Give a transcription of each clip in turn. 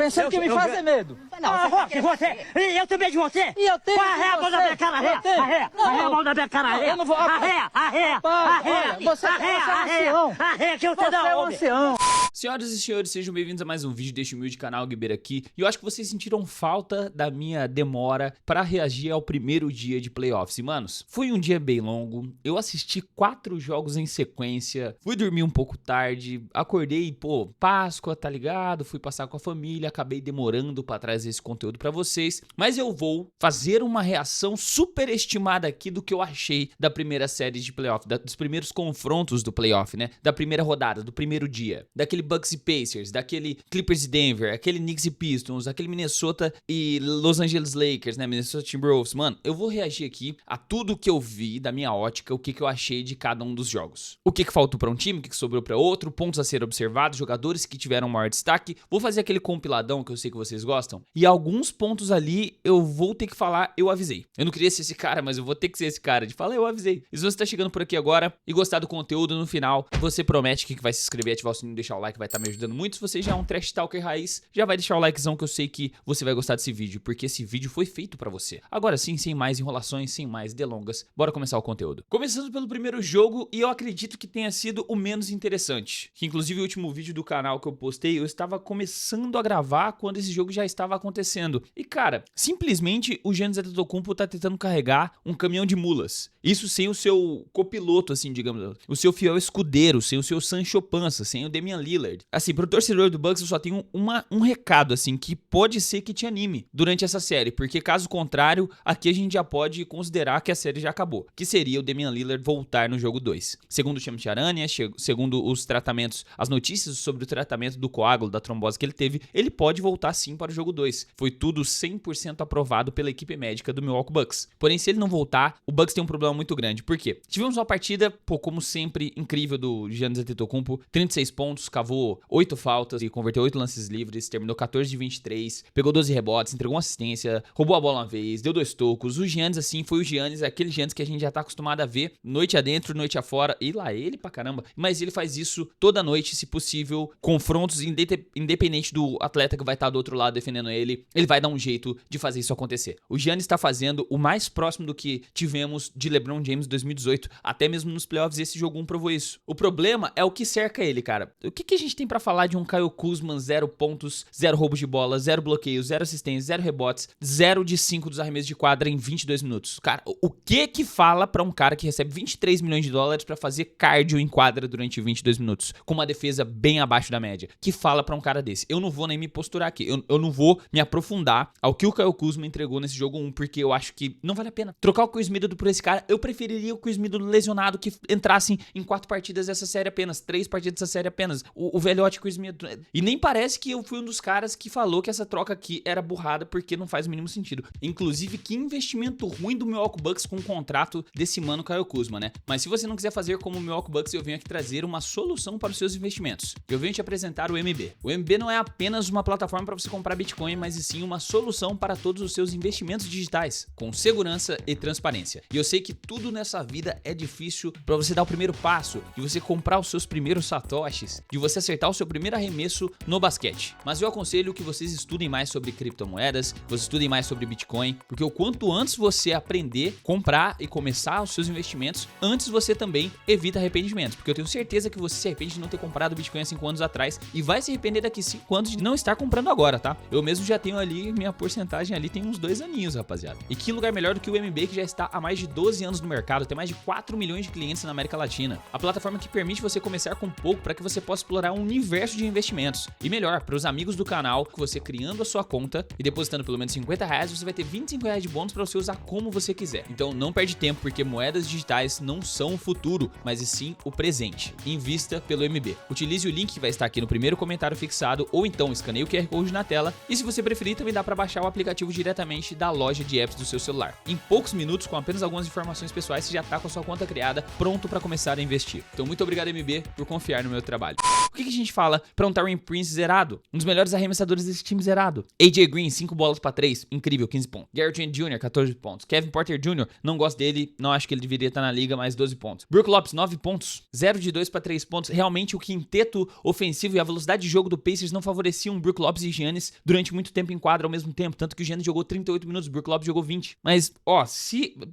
pensando que me fazer medo. Não, você. Eu tenho medo de você? E eu tenho. Arreia a mão da minha cara, arreia a mão da minha cara, arreia. Eu não vou. Arreia. Olha, você é um ancião. Arreia, que você Você é um não ancião. Senhoras e senhores, sejam bem-vindos a mais um vídeo deste humilde canal Guibeira aqui. E eu acho que vocês sentiram falta da minha demora para reagir ao primeiro dia de playoffs. E, manos, foi um dia bem longo. Eu assisti 4 jogos em sequência. Fui dormir um pouco tarde. Acordei, Páscoa, tá ligado? Fui passar com a família. Acabei demorando para trazer esse conteúdo para vocês. Mas eu vou fazer uma reação super estimada aqui do que eu achei da primeira série de playoff, dos primeiros confrontos do playoff, né? Da primeira rodada, do primeiro dia. Daquele Bucks e Pacers, daquele Clippers e Denver, aquele Knicks e Pistons, aquele Minnesota e Los Angeles Lakers, né? Minnesota Timberwolves. Mano, eu vou reagir aqui a tudo que eu vi da minha ótica, o que eu achei de cada um dos jogos. O que faltou pra um time, o que sobrou pra outro, pontos a ser observados, jogadores que tiveram maior destaque. Vou fazer aquele compiladão que eu sei que vocês gostam. E alguns pontos ali eu vou ter que falar, eu avisei. Eu não queria ser esse cara, mas eu vou ter que ser esse cara de falar, eu avisei. E se você tá chegando por aqui agora e gostar do conteúdo, no final, você promete que vai se inscrever, ativar o sininho, deixar o like, vai estar me ajudando muito. Se você já é um trash talker raiz, já vai deixar o likezão que eu sei que você vai gostar desse vídeo, porque esse vídeo foi feito pra você. Agora sim, sem mais enrolações, sem mais delongas, bora começar o conteúdo. Começando pelo primeiro jogo, e eu acredito que tenha sido o menos interessante. Que inclusive o último vídeo do canal que eu postei, eu estava começando a gravar quando esse jogo já estava acontecendo. E cara, simplesmente o Giannis Antetokounmpo tá tentando carregar um caminhão de mulas. Isso sem o seu copiloto, assim, digamos, o seu fiel escudeiro, sem o seu Sancho Panza, sem o Damian Lillard. Assim, pro torcedor do Bucks eu só tenho um recado, assim, que pode ser que te anime durante essa série, porque caso contrário, aqui a gente já pode considerar que a série já acabou, que seria o Damian Lillard voltar no jogo 2. Segundo o Chama Aranha, segundo os tratamentos, as notícias sobre o tratamento do coágulo, da trombose que ele teve, ele pode voltar sim para o jogo 2. Foi tudo 100% aprovado pela equipe médica do Milwaukee Bucks. Porém, se ele não voltar, o Bucks tem um problema muito grande. Por quê? Tivemos uma partida, como sempre, incrível do Giannis Antetokounmpo, 36 pontos, cavou 8 faltas e converteu 8 lances livres, terminou 14 de 23, pegou 12 rebotes, entregou uma assistência, roubou a bola uma vez, deu 2 tocos. O Giannis, assim, foi o Giannis, aquele Giannis que a gente já tá acostumado a ver noite adentro, noite afora, e lá ele pra caramba. Mas ele faz isso toda noite, se possível, confrontos, independente do atleta que vai estar do outro lado defendendo ele vai dar um jeito de fazer isso acontecer. O Giannis tá fazendo o mais próximo do que tivemos de LeBron James em 2018, até mesmo nos playoffs esse jogo 1 provou isso. O problema é o que cerca ele, cara. O que a gente tem pra falar de um Kyle Kuzma, 0 pontos, 0 roubos de bola, 0 bloqueios, 0 assistências, 0 rebotes, 0 de 5 dos arremessos de quadra em 22 minutos? Cara, o que fala pra um cara que recebe 23 milhões de dólares pra fazer cardio em quadra durante 22 minutos, com uma defesa bem abaixo da média? Que fala pra um cara desse? Eu não vou nem me posturar aqui, eu não vou me aprofundar ao que o Kyle Kuzma entregou nesse jogo 1, porque eu acho que não vale a pena. Trocar o Chris Middleton por esse cara, eu preferiria o Chris Middleton lesionado que entrassem em 4 partidas dessa série apenas, 3 partidas dessa série apenas. O velhote Chris Middleton. E nem parece que eu fui um dos caras que falou que essa troca aqui era burrada, porque não faz o mínimo sentido. Inclusive, que investimento ruim do Milwaukee Bucks com o contrato desse mano Kyle Kuzma, né? Mas se você não quiser fazer como o Milwaukee Bucks, eu venho aqui trazer uma solução para os seus investimentos. Eu venho te apresentar o MB. O MB não é apenas uma plataforma para você comprar Bitcoin, mas sim uma solução para todos os seus investimentos digitais, com segurança e transparência. E eu sei que tudo nessa vida é difícil para você dar o primeiro passo, de você comprar os seus primeiros satoshis, de você acertar o seu primeiro arremesso no basquete. Mas eu aconselho que vocês estudem mais sobre criptomoedas, vocês estudem mais sobre Bitcoin, porque o quanto antes você aprender, comprar e começar os seus investimentos, antes você também evita arrependimentos, porque eu tenho certeza que você se arrepende de não ter comprado Bitcoin há 5 anos atrás e vai se arrepender daqui 5 anos de não estar comprando agora, tá? Eu mesmo já tenho ali, minha porcentagem ali tem uns 2 aninhos, rapaziada. E que lugar melhor do que o MB, que já está há mais de 12 anos no mercado, tem mais de 4 milhões de clientes na América Latina. A plataforma que permite você começar com pouco para que você possa explorar um universo de investimentos. E melhor, para os amigos do canal, que você criando a sua conta e depositando pelo menos R$50, você vai ter R$25 de bônus para você usar como você quiser. Então não perde tempo, porque moedas digitais não são o futuro, mas e sim o presente. Invista pelo MB. Utilize o link que vai estar aqui no primeiro comentário fixado, ou então escaneie o QR Code na tela. E se você preferir, também dá para baixar o aplicativo diretamente da loja de apps do seu celular. Em poucos minutos, com apenas algumas informações pessoais, você já está com a sua conta criada, pronto para começar a investir. Então muito obrigado, MB, por confiar no meu trabalho. O que que a gente fala pra um Taurean Prince zerado? Um dos melhores arremessadores desse time zerado. AJ Green, 5 bolas pra 3, incrível, 15 pontos. Garrett Trent Jr., 14 pontos. Kevin Porter Jr., não gosto dele, não acho que ele deveria estar na liga, mas 12 pontos. Brook Lopes, 9 pontos, 0 de 2 pra 3 pontos. Realmente o quinteto ofensivo e a velocidade de jogo do Pacers não favoreciam Brook Lopes e Giannis durante muito tempo em quadra ao mesmo tempo, tanto que o Giannis jogou 38 minutos, o Brook Lopes jogou 20. Mas, ó,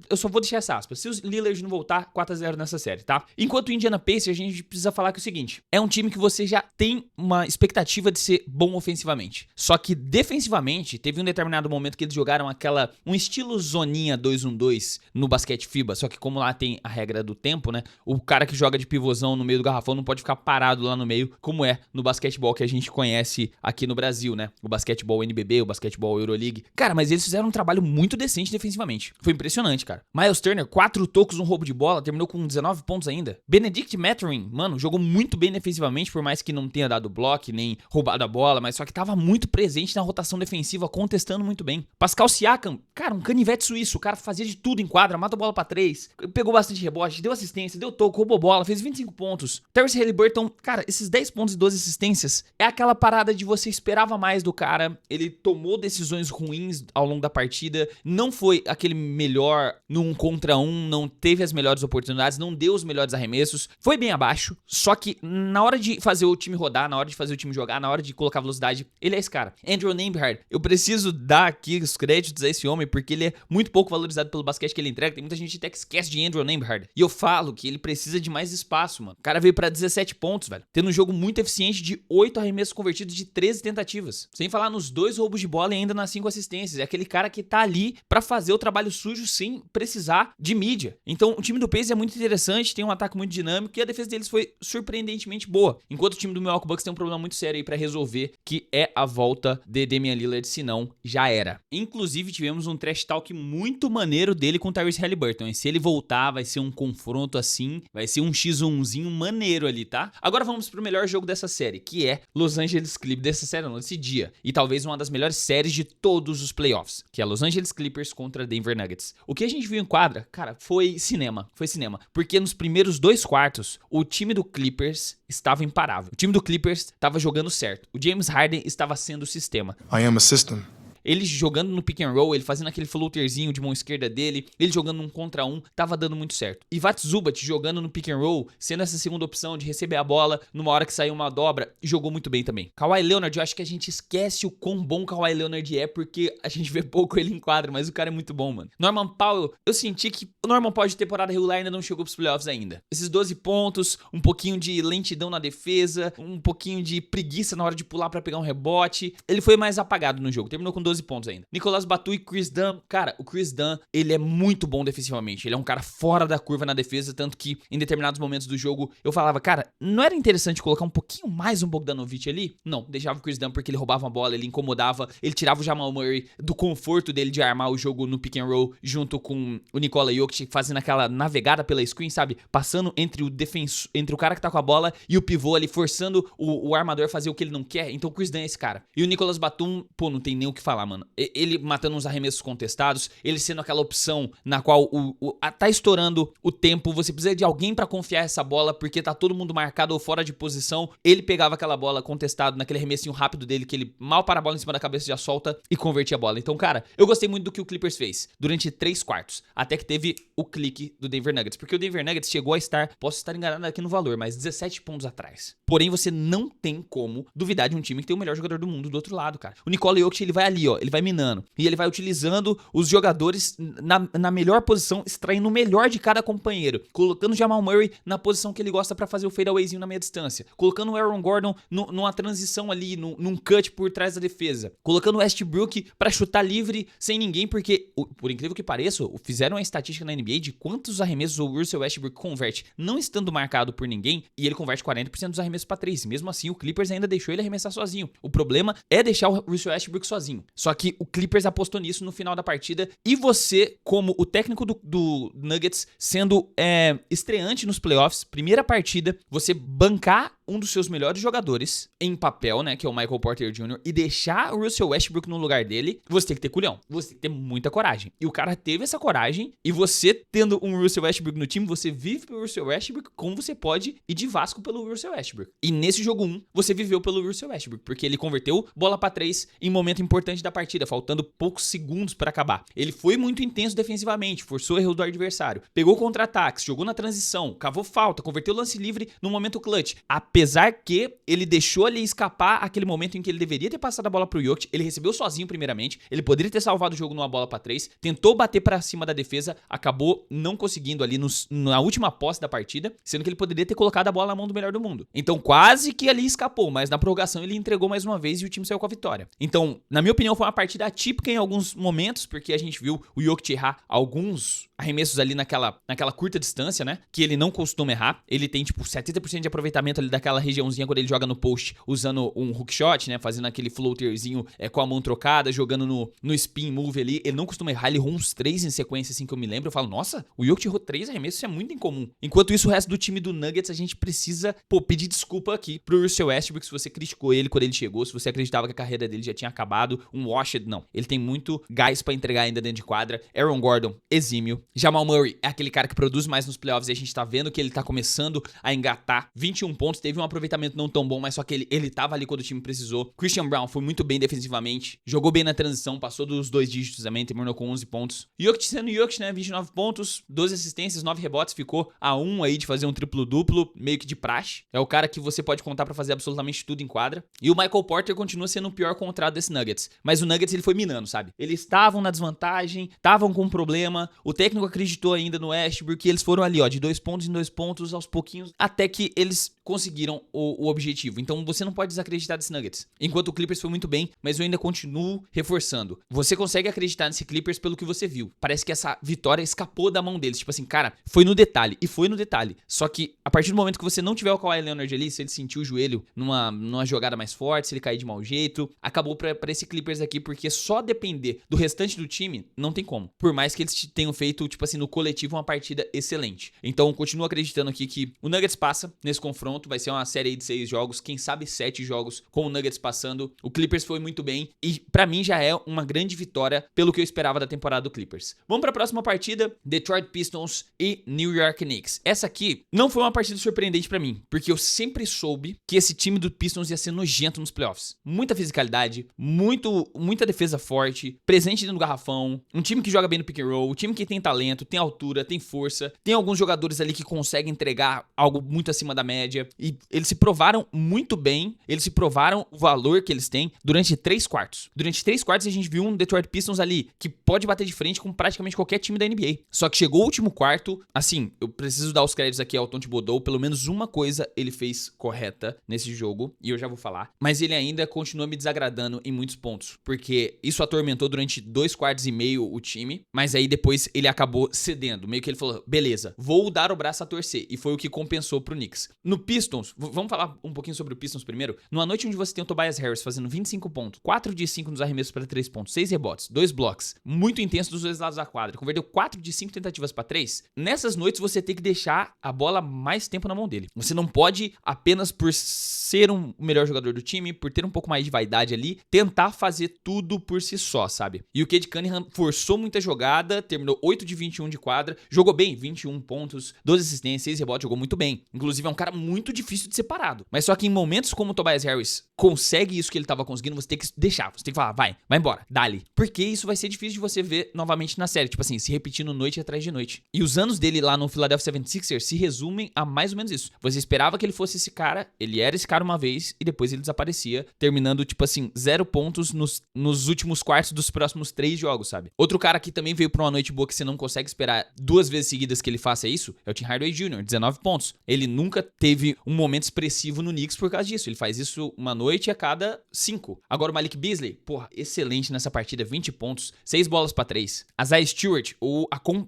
eu só vou deixar essa aspa, se os Lillard não voltar, 4-0 nessa série, tá? Enquanto o Indiana Pacers, a gente precisa falar que é o seguinte, é um time que você já tem uma expectativa de ser bom ofensivamente, só que defensivamente, teve um determinado momento que eles jogaram um estilo zoninha 2-1-2 no basquete FIBA, só que como lá tem a regra do tempo, né, o cara que joga de pivôzão no meio do garrafão não pode ficar parado lá no meio, como é no basquetebol que a gente conhece aqui no Brasil, né, o basquetebol NBB, o basquetebol Euroleague. Cara, mas eles fizeram um trabalho muito decente defensivamente, foi impressionante, cara. Miles Turner, 4 tocos, um roubo de bola, terminou com 19 pontos ainda. Benedict Mathurin, mano, jogou muito bem defensivamente, por mais que não tenha dado bloco, nem roubado a bola, mas só que tava muito presente na rotação defensiva, contestando muito bem. Pascal Siakam, cara, um canivete suíço, o cara fazia de tudo em quadra, mata a bola pra 3, pegou bastante rebote, deu assistência, deu toco, roubou bola, fez 25 pontos. Tyrese Haliburton, cara, esses 10 pontos e 12 assistências, é aquela parada de você esperava mais do cara, ele tomou decisões ruins ao longo da partida, não foi aquele melhor no 1 contra 1, não teve as melhores oportunidades, não deu os melhores arremessos, foi bem abaixo, só que na hora de fazer o time rodar, na hora de fazer o time jogar, na hora de colocar velocidade, ele é esse cara. Andrew Nembhard, eu preciso dar aqui os créditos a esse homem, porque ele é muito pouco valorizado pelo basquete que ele entrega, tem muita gente até que esquece de Andrew Nembhard, e eu falo que ele precisa de mais espaço, mano. O cara veio pra 17 pontos, velho, tendo um jogo muito eficiente de 8 arremessos convertidos de 13 tentativas, sem falar nos 2 roubos de bola e ainda nas 5 assistências, é aquele cara que tá ali pra fazer o trabalho sujo sem precisar de mídia. Então o time do Pacers é muito interessante, tem um ataque muito dinâmico e a defesa deles foi surpreendentemente boa, enquanto o time do Milwaukee Bucks tem um problema muito sério aí pra resolver, que é a volta de Damian Lillard, senão já era. Inclusive tivemos um trash talk muito maneiro dele com o Tyrese Haliburton, e se ele voltar vai ser um confronto assim, vai ser um x1zinho maneiro ali, tá? Agora vamos pro melhor jogo dessa série, que é Los Angeles Clippers, dessa série não, desse dia, e talvez uma das melhores séries de todos os playoffs, que é Los Angeles Clippers contra Denver Nuggets. O que a gente viu em quadra, cara, foi cinema, porque nos primeiros 2 quartos, o time do Clippers estava imparável, o time do Clippers estava jogando certo, o James Harden estava sendo o sistema. I am a system. Ele jogando no pick and roll, ele fazendo aquele floaterzinho de mão esquerda dele, ele jogando um contra um, tava dando muito certo. Ivat Zubac jogando no pick and roll, sendo essa segunda opção de receber a bola numa hora que saiu uma dobra, e jogou muito bem também. Kawhi Leonard, eu acho que a gente esquece o quão bom o Kawhi Leonard é, porque a gente vê pouco ele em quadra, mas o cara é muito bom, mano. Norman Powell, eu senti que o Norman Powell de temporada regular ainda não chegou pros playoffs ainda. Esses 12 pontos, um pouquinho de lentidão na defesa, um pouquinho de preguiça na hora de pular pra pegar um rebote, ele foi mais apagado no jogo, terminou com 12 pontos ainda. Nicolas Batum e Chris Dunn, cara, o Chris Dunn, ele é muito bom defensivamente, ele é um cara fora da curva na defesa, tanto que em determinados momentos do jogo eu falava, cara, não era interessante colocar um pouquinho mais um Bogdanovic ali? Não, deixava o Chris Dunn porque ele roubava a bola, ele incomodava, ele tirava o Jamal Murray do conforto dele de armar o jogo no pick and roll junto com o Nikola Jokic, fazendo aquela navegada pela screen, sabe? Passando entre o cara que tá com a bola e o pivô ali, forçando o armador a fazer o que ele não quer. Então o Chris Dunn é esse cara. E o Nicolas Batum, pô, não tem nem o que falar, mano. Ele matando uns arremessos contestados, ele sendo aquela opção na qual tá estourando o tempo, você precisa de alguém pra confiar essa bola, porque tá todo mundo marcado ou fora de posição, ele pegava aquela bola contestado naquele arremessinho rápido dele, que ele mal para a bola em cima da cabeça, já solta e convertia a bola. Então, cara, eu gostei muito do que o Clippers fez durante 3 quartos, até que teve o clique do Denver Nuggets, porque o Denver Nuggets chegou a estar, posso estar enganado aqui no valor, mas 17 pontos atrás. Porém, você não tem como duvidar de um time que tem o melhor jogador do mundo do outro lado, cara. O Nikola Jokic, ele vai ali, ó, ele vai minando, e ele vai utilizando os jogadores na melhor posição, extraindo o melhor de cada companheiro, colocando o Jamal Murray na posição que ele gosta pra fazer o fadeawayzinho na meia distância, colocando o Aaron Gordon numa transição ali, num cut por trás da defesa, colocando o Westbrook pra chutar livre sem ninguém, porque, por incrível que pareça, fizeram uma estatística na NBA de quantos arremessos o Russell Westbrook converte não estando marcado por ninguém, e ele converte 40% dos arremessos pra 3. Mesmo assim, o Clippers ainda deixou ele arremessar sozinho. O problema é deixar o Russell Westbrook sozinho. Só que o Clippers apostou nisso no final da partida, e você, como o técnico do Nuggets, sendo estreante nos playoffs, primeira partida, você bancar um dos seus melhores jogadores em papel, né, que é o Michael Porter Jr., e deixar o Russell Westbrook no lugar dele, você tem que ter culhão, você tem que ter muita coragem. E o cara teve essa coragem, e você tendo um Russell Westbrook no time, você vive pelo Russell Westbrook como você pode ir de Vasco pelo Russell Westbrook. E nesse jogo 1, você viveu pelo Russell Westbrook, porque ele converteu bola pra 3 em momento importante da partida, faltando poucos segundos pra acabar. Ele foi muito intenso defensivamente, forçou o erro do adversário, pegou contra-ataques, jogou na transição, cavou falta, converteu lance livre no momento clutch. Apesar que ele deixou ali escapar aquele momento em que ele deveria ter passado a bola pro Jokic, ele recebeu sozinho primeiramente, ele poderia ter salvado o jogo numa bola pra 3, tentou bater pra cima da defesa, acabou não conseguindo ali na última posse da partida, sendo que ele poderia ter colocado a bola na mão do melhor do mundo. Então quase que ali escapou, mas na prorrogação ele entregou mais uma vez e o time saiu com a vitória. Então, na minha opinião, foi uma partida atípica em alguns momentos, porque a gente viu o Jokic errar alguns arremessos ali naquela curta distância, né? Que ele não costuma errar. Ele tem, tipo, 70% de aproveitamento ali daquela regiãozinha quando ele joga no post, usando um hook shot, né? Fazendo aquele floaterzinho com a mão trocada, jogando no spin move ali. Ele não costuma errar, ele errou uns 3 em sequência, assim que eu me lembro. Eu falo, nossa, o Jokic errou 3 arremessos, isso é muito incomum. Enquanto isso, o resto do time do Nuggets, a gente precisa, pedir desculpa aqui pro Russell Westbrook, se você criticou ele quando ele chegou, se você acreditava que a carreira dele já tinha acabado, um washed, não. Ele tem muito gás pra entregar ainda dentro de quadra. Aaron Gordon, exímio. Jamal Murray é aquele cara que produz mais nos playoffs e a gente tá vendo que ele tá começando a engatar. 21 pontos, teve um aproveitamento não tão bom, mas só que ele tava ali quando o time precisou. Christian Brown foi muito bem defensivamente, jogou bem na transição, passou dos 2 dígitos também, terminou com 11 pontos. Jokic sendo Jokic, né, 29 pontos, 12 assistências, 9 rebotes, ficou a 1 aí de fazer um triplo-duplo, meio que de praxe. É o cara que você pode contar pra fazer absolutamente tudo em quadra. E o Michael Porter continua sendo o pior contrato desse Nuggets, mas o Nuggets ele foi minando, sabe? Eles estavam na desvantagem, estavam com um problema, o técnico acreditou ainda no Westbrook, eles foram ali, ó, de 2 pontos em 2 pontos, aos pouquinhos, até que eles conseguiram o objetivo. Então você não pode desacreditar desse Nuggets. Enquanto o Clippers foi muito bem, mas eu ainda continuo reforçando. Você consegue acreditar nesse Clippers pelo que você viu. Parece que essa vitória escapou da mão deles. Tipo assim, cara, foi no detalhe. E foi no detalhe. Só que a partir do momento que você não tiver o Kawhi Leonard ali, se ele sentiu o joelho numa jogada mais forte, se ele cair de mau jeito, acabou pra esse Clippers aqui, porque só depender do restante do time, não tem como. Por mais que eles tenham feito, tipo assim, no coletivo, uma partida excelente. Então, continuo acreditando aqui que o Nuggets passa nesse confronto. Vai ser uma série aí de 6 jogos, quem sabe 7 jogos com o Nuggets passando. O Clippers foi muito bem e pra mim já é uma grande vitória pelo que eu esperava da temporada do Clippers. Vamos pra próxima partida, Detroit Pistons e New York Knicks. Essa aqui não foi uma partida surpreendente pra mim, porque eu sempre soube que esse time do Pistons ia ser nojento nos playoffs. Muita fisicalidade, muita defesa forte, presente dentro do garrafão, um time que joga bem no pick and roll, um time que tem talento, tem altura, tem força, tem alguns jogadores ali que conseguem entregar algo muito acima da média. E eles se provaram muito bem, eles se provaram o valor que eles têm durante 3 quartos. Durante 3 quartos a gente viu um Detroit Pistons ali que pode bater de frente com praticamente qualquer time da NBA. Só que chegou o último quarto, assim, eu preciso dar os créditos aqui ao Tom Thibodeau, pelo menos uma coisa ele fez correta nesse jogo, e eu já vou falar. Mas ele ainda continua me desagradando em muitos pontos, porque isso atormentou durante 2 quartos e meio o time, mas aí depois ele acabou cedendo, meio que ele falou, beleza, vou dar o braço a torcer, e foi o que compensou pro Knicks. No Pistons, vamos falar um pouquinho sobre o Pistons primeiro. Numa noite onde você tem o Tobias Harris fazendo 25 pontos, 4 de 5 nos arremessos para 3 pontos, 6 rebotes, 2 blocks, muito intenso dos dois lados da quadra, converteu 4 de 5 tentativas para 3. Nessas noites você tem que deixar a bola mais tempo na mão dele. Você não pode apenas por ser o melhor jogador do time, por ter um pouco mais de vaidade ali, tentar fazer tudo por si só, sabe? E o Cade Cunningham forçou muita jogada, terminou 8 de 21 de quadra, jogou bem, 21 pontos, 12 assistências, 6 rebotes, jogou muito bem. Inclusive é um cara muito difícil de ser parado. Mas só que em momentos como o Tobias Harris consegue isso que ele tava conseguindo, você tem que deixar, você tem que falar, vai embora, dali. Porque isso vai ser difícil de você ver novamente na série, tipo assim, se repetindo noite atrás de noite. E os anos dele lá no Philadelphia 76ers se resumem a mais ou menos isso. Você esperava que ele fosse esse cara, ele era esse cara uma vez e depois ele desaparecia, terminando tipo assim, 0 pontos nos últimos quartos dos próximos 3 jogos, sabe? Outro cara que também veio pra uma noite boa que você não consegue esperar 2 vezes seguidas que ele faça isso, é o Tim Hardaway Jr., 19 pontos. Ele nunca teve um momento expressivo no Knicks por causa disso. Ele faz isso uma noite a cada 5. Agora o Malik Beasley, porra, excelente nessa partida, 20 pontos, 6 bolas pra 3. Isaiah Stewart,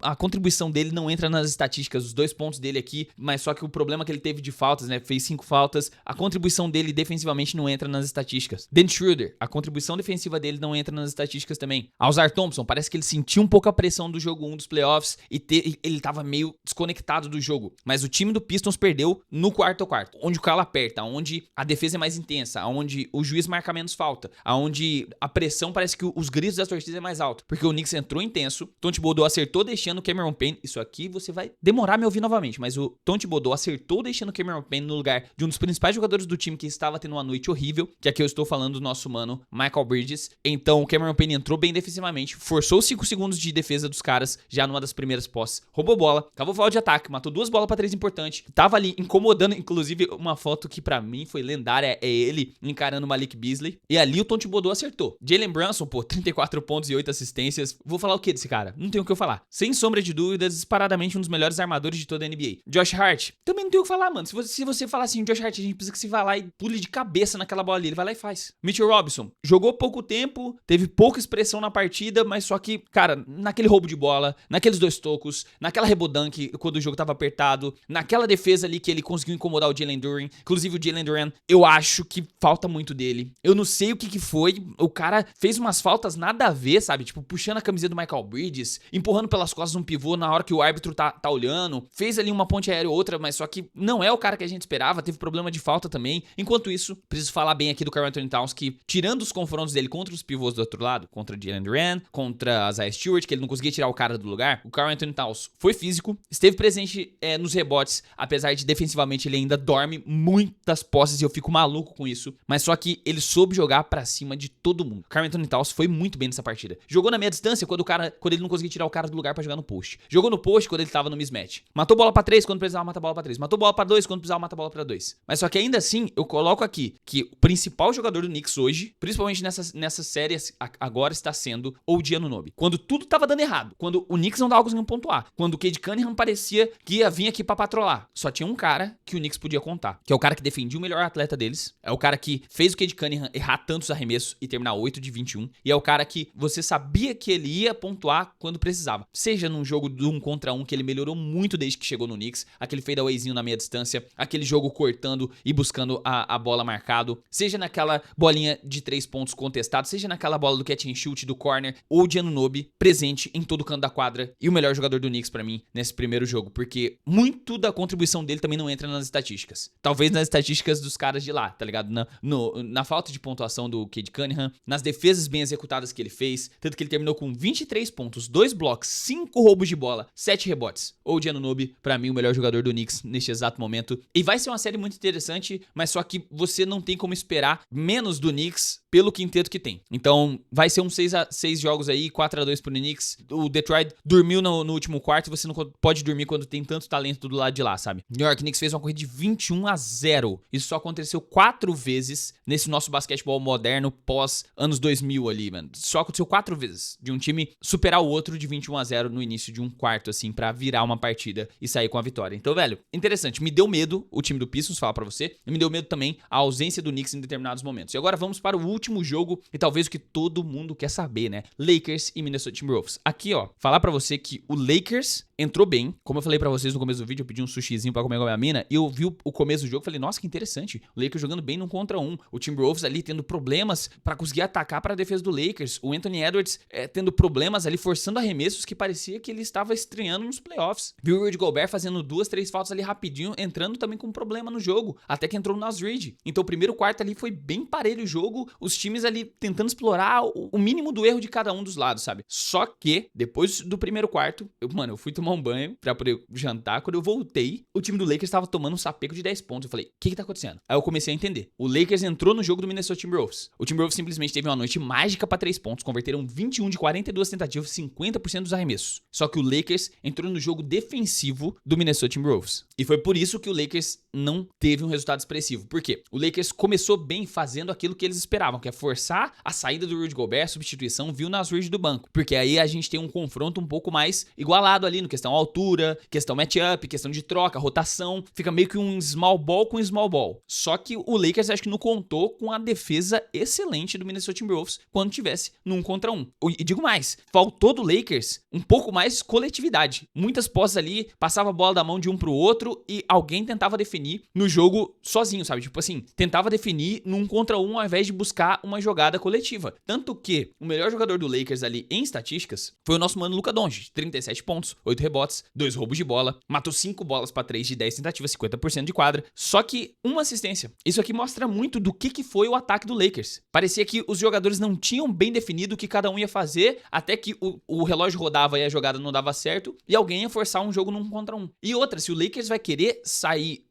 a contribuição dele não entra nas estatísticas, os 2 pontos dele aqui, mas só que o problema que ele teve de faltas, né, fez 5 faltas, a contribuição dele defensivamente não entra nas estatísticas. Ben Schroeder, a contribuição defensiva dele não entra nas estatísticas também. Ausar Thompson, parece que ele sentiu um pouco a pressão do jogo 1 dos playoffs e ele tava meio desconectado do jogo, mas o time do Pistons perdeu no quarto. quarto, onde o calo aperta, onde a defesa é mais intensa, onde o juiz marca menos falta, onde a pressão parece que os gritos das torcidas é mais alto, porque o Knicks entrou intenso, Tom Thibodeau acertou deixando o Cameron Payne, isso aqui você vai demorar a me ouvir novamente, mas o Tom Thibodeau acertou deixando o Cameron Payne no lugar de um dos principais jogadores do time que estava tendo uma noite horrível, que aqui eu estou falando do nosso mano Michael Bridges. Então o Cameron Payne entrou bem defensivamente, forçou 5 segundos de defesa dos caras já numa das primeiras posses, roubou bola, cavou falta de ataque, matou 2 bolas pra 3 importantes, tava ali incomodando, inclusive uma foto que pra mim foi lendária, é ele encarando o Malik Beasley, e ali o Tom Thibodeau acertou. Jalen Brunson, pô, 34 pontos e 8 assistências, vou falar o que desse cara? Não tenho o que eu falar. Sem sombra de dúvidas, disparadamente um dos melhores armadores de toda a NBA. Josh Hart, também não tenho o que falar, mano. Se você falar assim, Josh Hart, a gente precisa que você vá lá e pule de cabeça naquela bola ali, ele vai lá e faz. Mitchell Robinson, jogou pouco tempo, teve pouca expressão na partida, mas só que, cara, naquele roubo de bola, naqueles 2 tocos, naquela rebodank quando o jogo tava apertado, naquela defesa ali que ele conseguiu incomodar o Jalen Duren. Inclusive o Jalen Duren, eu acho que falta muito dele. Eu não sei o que foi, o cara fez umas faltas nada a ver, sabe? Tipo, puxando a camiseta do Michael Bridges, empurrando pelas costas um pivô na hora que o árbitro tá olhando, fez ali uma ponte aérea ou outra, mas só que não é o cara que a gente esperava, teve problema de falta também. Enquanto isso, preciso falar bem aqui do Karl-Anthony Towns, que tirando os confrontos dele contra os pivôs do outro lado, contra Jalen Duren, contra Isaiah Stewart, que ele não conseguia tirar o cara do lugar, o Karl-Anthony Towns foi físico, esteve presente nos rebotes, apesar de defensivamente ele ainda dorme muitas posses e eu fico maluco com isso, mas só que ele soube jogar pra cima de todo mundo. O Karl-Anthony Towns foi muito bem nessa partida. Jogou na meia distância quando ele não conseguia tirar o cara do lugar pra jogar no post. Jogou no post quando ele tava no mismatch. Matou bola pra 3 quando precisava matar bola pra 3. Matou bola pra 2 quando precisava matar bola pra 2. Mas só que ainda assim, eu coloco aqui que o principal jogador do Knicks hoje, principalmente nessas séries agora, está sendo O.G. Anunoby. Quando tudo tava dando errado, quando o Knicks não tava conseguindo pontuar, quando o Cade Cunningham parecia que ia vir aqui pra patrolar, só tinha um cara que o Knicks podia contar, que é o cara que defendia o melhor atleta deles, é o cara que fez o Cade Cunningham errar tantos arremessos e terminar 8 de 21, e é o cara que você sabia que ele ia pontuar quando precisava. Seja num jogo de 1 contra 1, que ele melhorou muito desde que chegou no Knicks, aquele fadeawayzinho na meia distância, aquele jogo cortando e buscando a bola marcado, seja naquela bolinha de 3 pontos contestado, seja naquela bola do catch and shoot do corner, ou de Anunoby presente em todo canto da quadra, e o melhor jogador do Knicks pra mim nesse primeiro jogo, porque muito da contribuição dele também não entra nas estatísticas. Talvez nas estatísticas dos caras de lá, tá ligado? Na falta de pontuação do Cade Cunningham, nas defesas bem executadas que ele fez, tanto que ele terminou com 23 pontos, 2 blocos, 5 roubos de bola, 7 rebotes. Ou de Anunoby, pra mim, o melhor jogador do Knicks neste exato momento. E vai ser uma série muito interessante, mas só que você não tem como esperar menos do Knicks pelo quinteto que tem. Então, vai ser um 6 jogos aí, 4-2 pro Knicks. O Detroit dormiu no último quarto, você não pode dormir quando tem tanto talento do lado de lá, sabe? New York Knicks fez uma corrida de 21-0. Isso só aconteceu 4 vezes nesse nosso basquetebol moderno pós anos 2000 ali, mano. Só aconteceu 4 vezes de um time superar o outro de 21-0 no início de um quarto, assim, pra virar uma partida e sair com a vitória. Então, velho, interessante. Me deu medo o time do Pistons, falar pra você. E me deu medo também a ausência do Knicks em determinados momentos. E agora vamos para o último jogo e talvez o que todo mundo quer saber, né? Lakers e Minnesota Timberwolves. Aqui, ó, falar pra você que o Lakers entrou bem. Como eu falei pra vocês no começo do vídeo, eu pedi um sushizinho pra comer com a minha mina e eu vi o começo do jogo e falei, nossa, que interessante. O Lakers jogando bem num contra um. O Timberwolves ali tendo problemas pra conseguir atacar pra defesa do Lakers. O Anthony Edwards tendo problemas ali, forçando arremessos que parecia que ele estava estreando nos playoffs. Viu o Rudy Gobert fazendo 2, 3 faltas ali rapidinho, entrando também com problema no jogo. Até que entrou o Naz Reid. Então o primeiro quarto ali foi bem parelho o jogo. Os times ali tentando explorar o mínimo do erro de cada um dos lados, sabe? Só que, depois do primeiro quarto, eu fui tomar um banho pra poder jantar. Quando eu voltei, o time do Lakers tava tomando um sapeco de 10 pontos. Eu falei, o que tá acontecendo? Aí eu comecei a entender. O Lakers entrou no jogo do Minnesota Timberwolves. O Timberwolves simplesmente teve uma noite mágica pra 3 pontos. Converteram 21 de 42 tentativas, 50% dos arremessos. Só que o Lakers entrou no jogo defensivo do Minnesota Timberwolves. E foi por isso que o Lakers não teve um resultado expressivo. Por quê? O Lakers começou bem fazendo aquilo que eles esperavam, que é forçar a saída do Rudy Gobert, substituição, viu Naz Reid do banco. Porque aí a gente tem um confronto um pouco mais igualado ali, no questão altura, questão matchup, questão de troca, rotação. Fica meio que um small ball com small ball. Só que o Lakers acho que não contou com a defesa excelente do Minnesota Timberwolves quando tivesse num contra um. E digo mais, faltou do Lakers um pouco mais coletividade. Muitas posses ali, passava a bola da mão de um pro outro e alguém tentava definir no jogo sozinho, sabe? Tipo assim, tentava definir num contra um ao invés de buscar uma jogada coletiva. Tanto que o melhor jogador do Lakers ali em estatísticas foi o nosso mano Luka Doncic, 37 pontos, 8 rebotes, 2 roubos de bola, matou 5 bolas pra 3 de 10 tentativas, 50% de quadra, só que uma assistência. Isso aqui mostra muito do que foi o ataque do Lakers. Parecia que os jogadores não tinham bem definido o que cada um ia fazer, até que o relógio rodava e a jogada não dava certo, e alguém ia forçar um jogo num contra um. E outra, se o Lakers vai querer sair,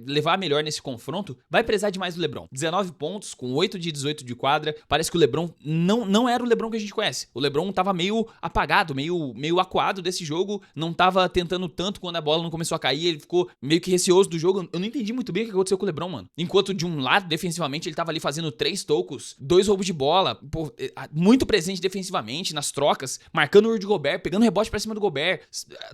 levar melhor nesse confronto, vai precisar demais do LeBron. 19 pontos, com 8 de 18 de quadra, parece que o LeBron não era o LeBron que a gente conhece. O LeBron tava meio apagado, meio acuado desse jogo, não tava tentando tanto quando a bola não começou a cair, ele ficou meio que receoso do jogo. Eu não entendi muito bem o que aconteceu com o LeBron, mano. Enquanto de um lado, defensivamente, ele tava ali fazendo 3 tocos, 2 roubos de bola, pô, muito presente defensivamente, nas trocas, marcando o Rudy Gobert, pegando rebote pra cima do Gobert,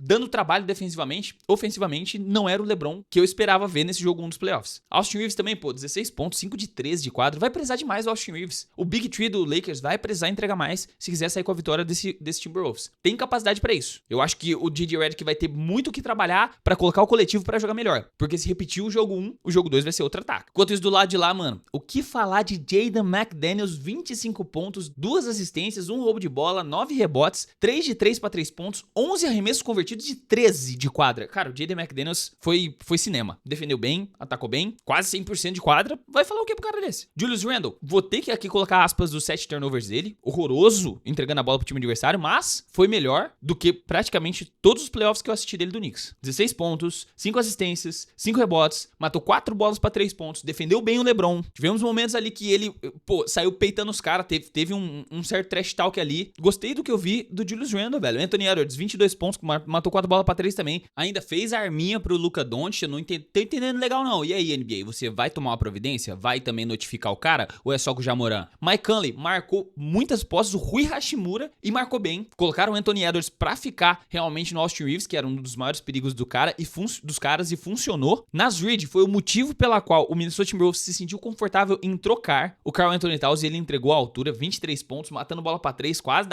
dando trabalho defensivamente. Ofensivamente, não era o LeBron que eu esperava ver nesse jogo 1 dos playoffs. Austin Reeves também, pô, 16 pontos, 5 de 13 de quadro, vai precisar demais do Austin Reeves. O Big Three do Lakers vai precisar entregar mais se quiser sair com a vitória desse Timberwolves. Tem capacidade pra isso. Eu acho que o J.J. Redick vai ter muito o que trabalhar pra colocar o coletivo pra jogar melhor, porque se repetir o jogo 1, o jogo 2 vai ser outro ataque. Enquanto isso, do lado de lá, mano, o que falar de Jaden McDaniels, 25 pontos, 2 assistências, 1 roubo de bola, 9 rebotes, 3 de 3 pra 3 pontos, 11 arremessos convertidos de 13 de quadra. Cara, o Jaden McDaniels foi cinema. Defendeu bem, atacou bem, quase 100% de quadra. Vai falar o que pro cara desse? Julius Randle, vou ter que aqui colocar aspas dos 7 turnovers dele. Horroroso entregando a bola pro time adversário, mas foi melhor do que praticamente todos os playoffs que eu assisti dele do Knicks. 16 pontos, 5 assistências, 5 rebotes, matou 4 bolas pra 3 pontos, defendeu bem o LeBron. Tivemos momentos ali que ele, pô, saiu peitando os caras, teve um certo trash talk ali. Gostei do que eu vi do Julius Randle, velho. Anthony Edwards, 22 pontos, matou 4 bolas pra 3 também. Ainda fez a arminha pro Luka Doncic, eu não tô entendendo legal não. E aí, NBA, você vai tomar uma providência? Vai também notificar o cara? Ou é só com o Jamoran? Mike Conley marcou muitas posses, o Rui Hashimura, e marcou bem. Colocaram o Anthony Edwards pra ficar realmente no Austin Reeves, que era um dos maiores perigos dos caras, e funcionou. Nas Reed foi o motivo pela qual o Minnesota Timberwolves se sentiu confortável em trocar o Karl Anthony Towns, e ele entregou a altura, 23 pontos, matando bola pra 3, quase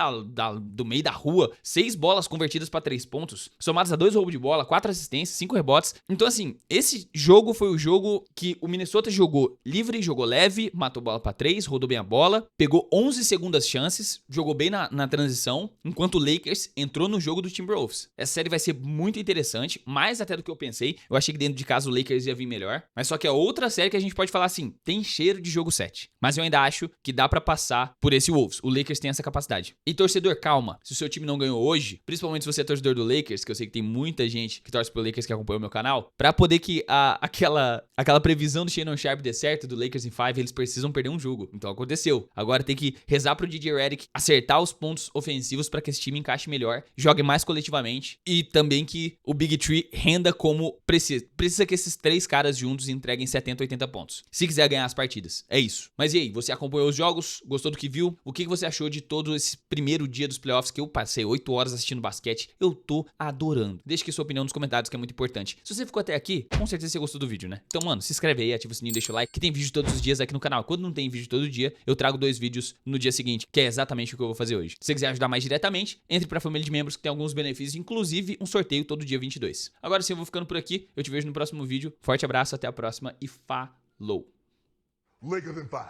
do meio da rua, 6 bolas convertidas pra 3 pontos, somadas a 2 roubos de bola, 4 assistências, 5 rebotes. Então assim, esse jogo foi o jogo que o Minnesota jogou livre, jogou leve, matou bola pra 3, rodou bem a bola, pegou 11 segundas chances, jogou bem na transição, enquanto o Lakers entrou no jogo do Timberwolves. Essa série vai ser muito interessante, mais até do que eu pensei. Eu achei que dentro de casa o Lakers ia vir melhor, mas só que é outra série que a gente pode falar assim, tem cheiro de jogo 7. Mas eu ainda acho que dá pra passar por esse Wolves. O Lakers tem essa capacidade. E torcedor, calma. Se o seu time não ganhou hoje, principalmente se você é torcedor do Lakers, que eu sei que tem muita gente que torce pro Lakers que acompanha o meu canal, pra poder que aquela previsão do Shannon Sharpe dê certo, do Lakers em 5, eles precisam perder um jogo. Então aconteceu. Agora tem que rezar pro J.J. Redick acertar os pontos ofensivos pra que esse time encaixe melhor, jogue mais coletivamente e também que o Big Three renda como precisa. Precisa que esses 3 caras juntos entreguem 70, 80 pontos. Se quiser ganhar as partidas. É isso. Mas e aí, você acompanhou os jogos? Gostou do que viu? O que você achou de todo esse primeiro dia dos playoffs que eu passei 8 horas assistindo basquete? Eu tô adorando. Deixe aqui sua opinião nos comentários, que é muito importante. Se você ficou até aqui, com certeza você gostou do vídeo, né? Então, mano, se inscreve aí, ativa o sininho, deixa o like, que tem vídeo todos os dias aqui no canal. Quando não tem vídeo todo dia, eu trago 2 vídeos no dia seguinte, que é exatamente o que eu vou fazer hoje. Se você quiser ajudar mais diretamente, entre pra família de membros que tem alguns benefícios, inclusive um sorteio todo dia 22. Agora sim, eu vou ficando por aqui. Eu te vejo no próximo vídeo. Forte abraço, até a próxima e falou! Lakers in 5.